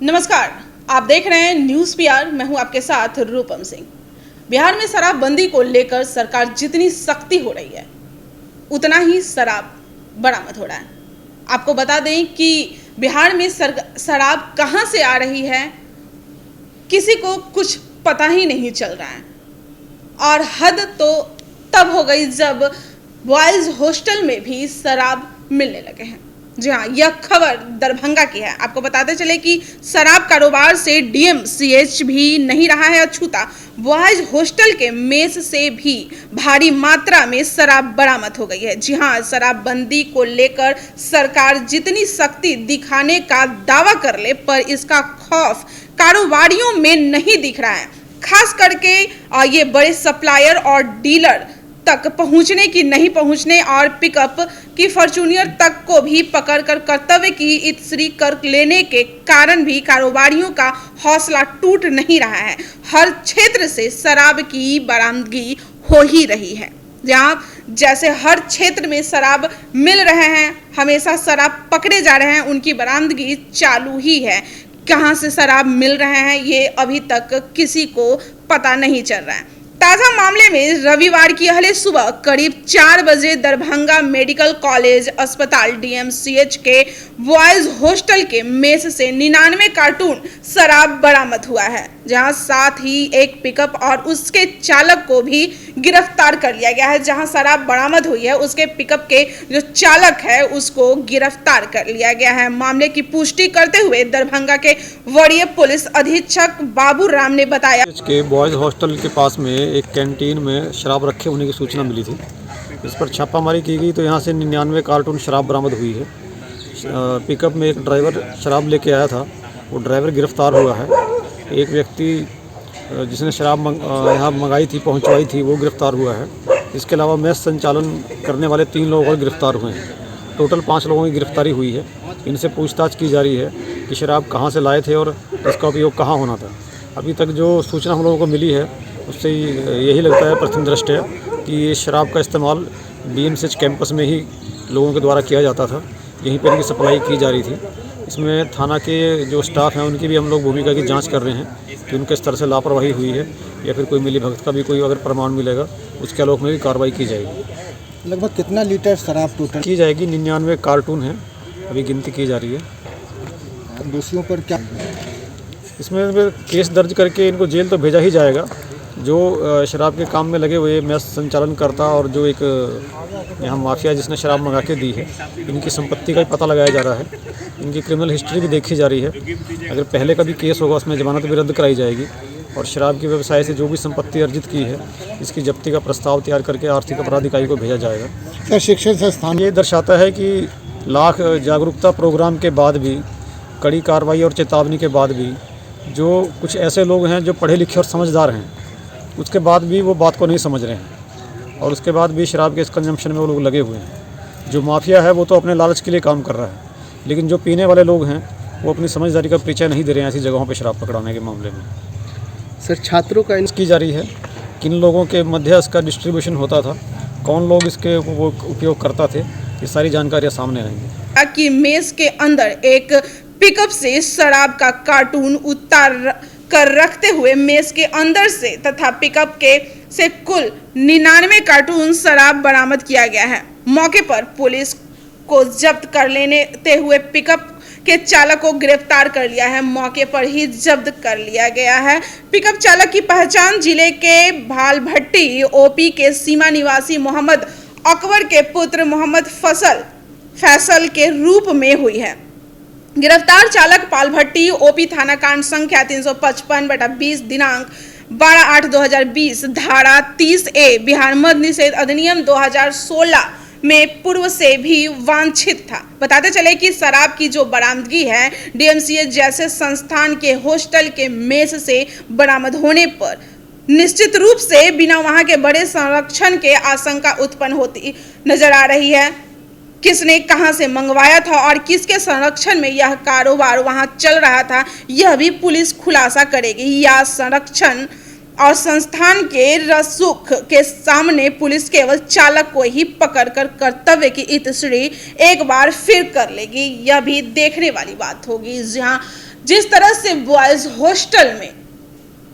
नमस्कार, आप देख रहे हैं न्यूज़ पीआर। मैं हूं आपके साथ रूपम सिंह। बिहार में शराबबंदी को लेकर सरकार जितनी सख्ती हो रही है उतना ही शराब बरामद हो रहा है। आपको बता दें कि बिहार में शराब कहां से आ रही है किसी को कुछ पता ही नहीं चल रहा है। और हद तो तब हो गई जब बॉयज़ हॉस्टल में भी शराब मिलने लगे हैं। जी हाँ, यह खबर दरभंगा की है। आपको बताते चले कि शराब कारोबार से डीएमसीएच भी नहीं रहा है अछूता। बॉयज हॉस्टल के मेस से भी भारी मात्रा में शराब बरामद हो गई है। जी हाँ, शराबबंदी को लेकर सरकार जितनी सख्ती दिखाने का दावा कर ले, पर इसका खौफ कारोबारियों में नहीं दिख रहा है। खास करके ये बड़े सप्लायर और डीलर तक पहुंचने की नहीं पहुंचने और पिकअप की फॉर्च्यूनर तक को भी पकड़कर कर्तव्य की इतश्री कर लेने के कारण भी कारोबारियों का हौसला टूट नहीं रहा है। हर क्षेत्र से शराब की बरामदगी हो ही रही है। जहाँ जैसे हर क्षेत्र में शराब मिल रहे हैं, हमेशा शराब पकड़े जा रहे हैं, उनकी बरामदगी चालू ही है। कहाँ से शराब मिल रहे हैं ये अभी तक किसी को पता नहीं चल रहा है। ताजा मामले में रविवार की अहले सुबह करीब 4 बजे दरभंगा मेडिकल कॉलेज अस्पताल डीएमसीएच के बॉयज हॉस्टल के मेस से 99 कार्टून शराब बरामद हुआ है, जहां साथ ही एक पिकअप और उसके चालक को भी गिरफ्तार कर लिया गया है। जहां शराब बरामद हुई है उसके पिकअप के जो चालक है उसको गिरफ्तार कर लिया गया है। मामले की पुष्टि करते हुए दरभंगा के वरीय पुलिस अधीक्षक बाबू राम ने बताया कि बॉयज़ हॉस्टल के पास में एक कैंटीन में शराब रखे होने की सूचना मिली थी। इस पर छापामारी की गई तो यहाँ से 99 कार्टून शराब बरामद हुई है। पिकअप में एक ड्राइवर शराब लेके आया था, वो ड्राइवर गिरफ्तार हुआ है। एक व्यक्ति जिसने शराब यहाँ मंगाई थी, पहुँचवाई थी, वो गिरफ्तार हुआ है। इसके अलावा मेस संचालन करने वाले 3 लोग और गिरफ्तार हुए हैं। टोटल 5 लोगों की गिरफ्तारी हुई है। इनसे पूछताछ की जा रही है कि शराब कहाँ से लाए थे और इसका उपयोग कहाँ होना था। अभी तक जो सूचना हम लोगों को मिली है उससे यही लगता है प्रथम दृष्टया कि ये शराब का इस्तेमाल डीएमसीएच कैंपस में ही लोगों के द्वारा किया जाता था, यहीं पर इनकी सप्लाई की जा रही थी। इसमें थाना के जो स्टाफ हैं उनकी भी हम लोग भूमिका की जांच कर रहे हैं कि उनके स्तर से लापरवाही हुई है या फिर कोई मिलीभगत का भी कोई अगर प्रमाण मिलेगा उसके आलोक में भी कार्रवाई की जाएगी। लगभग कितना लीटर शराब टोटल की जाएगी? 99 कार्टून है, अभी गिनती की जा रही है। दोषियों पर क्या इसमें केस दर्ज करके इनको जेल तो भेजा ही जाएगा। जो शराब के काम में लगे हुए मेस संचालन करता और जो एक यहाँ माफिया जिसने शराब मंगा के दी है, इनकी संपत्ति का भी पता लगाया जा रहा है। इनकी क्रिमिनल हिस्ट्री भी देखी जा रही है। अगर पहले का भी केस होगा उसमें जमानत भी रद्द कराई जाएगी और शराब के व्यवसाय से जो भी संपत्ति अर्जित की है इसकी जब्ती का प्रस्ताव तैयार करके आर्थिक अपराध इकाई को भेजा जाएगा। सर, शिक्षण संस्थान ये दर्शाता है कि लाख जागरूकता प्रोग्राम के बाद भी, कड़ी कार्रवाई और चेतावनी के बाद भी, जो कुछ ऐसे लोग हैं जो पढ़े लिखे और समझदार हैं, उसके बाद भी वो बात को नहीं समझ रहे हैं और उसके बाद भी शराब के इस कंजम्पशन में वो लोग लगे हुए हैं। जो माफिया है वो तो अपने लालच के लिए काम कर रहा है, लेकिन जो पीने वाले लोग हैं वो अपनी समझदारी का परिचय नहीं दे रहे हैं ऐसी जगहों पर शराब पकड़ाने के मामले में। सर, छात्रों का की जा रही है किन लोगों के मध्य इसका डिस्ट्रीब्यूशन होता था, कौन लोग इसके वो उपयोग करता थे, ये सारी जानकारियाँ सामने आएंगी। कि मेस के अंदर एक पिकअप से शराब का कार्टून उतार कर रखते हुए मेस के अंदर से तथा पिकअप के से कुल 99 कार्टून शराब बरामद किया गया है। मौके पर पुलिस को जब्त कर लेते हुए पिकअप के चालक को गिरफ्तार कर लिया है। मौके पर ही जब्त कर लिया गया है। पिकअप चालक की पहचान जिले के भालभट्टी ओपी के सीमा निवासी मोहम्मद अकबर के पुत्र मोहम्मद फैसल के रूप में हुई है। गिरफ्तार चालक पालभट्टी ओपी थाना कांड संख्या 355/20 दिनांक 12/8/2020 धारा 30A बिहार मद्य निषेध अधिनियम 2016 में पूर्व से भी वांछित था। बताते चले कि शराब की जो बरामदगी है डीएमसीएच जैसे संस्थान के हॉस्टल के मेस से बरामद होने पर निश्चित रूप से बिना वहां के बड़े संरक्षण के आशंका उत्पन्न होती नजर आ रही है। किसने कहां से मंगवाया था और किसके संरक्षण में यह कारोबार वहां चल रहा था, यह भी पुलिस खुलासा करेगी। या संरक्षण और संस्थान के रसूख के सामने पुलिस केवल चालक को ही पकड़कर कर्तव्य की इतश्री एक बार फिर कर लेगी, यह भी देखने वाली बात होगी। जहां जिस तरह से बॉयज हॉस्टल में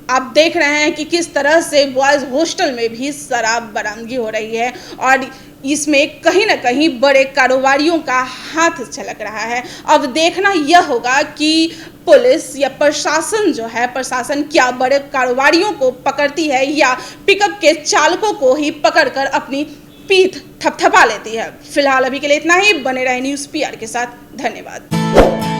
आप देख रहे हैं कि किस तरह से बॉयज हॉस्टल में भी शराब बरामदगी हो रही है और इसमें कहीं ना कहीं बड़े कारोबारियों का हाथ झलक रहा है। अब देखना यह होगा कि पुलिस या प्रशासन जो है, प्रशासन क्या बड़े कारोबारियों को पकड़ती है या पिकअप के चालकों को ही पकड़कर अपनी पीठ थपथपा लेती है। फिलहाल अभी के लिए इतना ही। बने रहे न्यूज़ PR के साथ। धन्यवाद।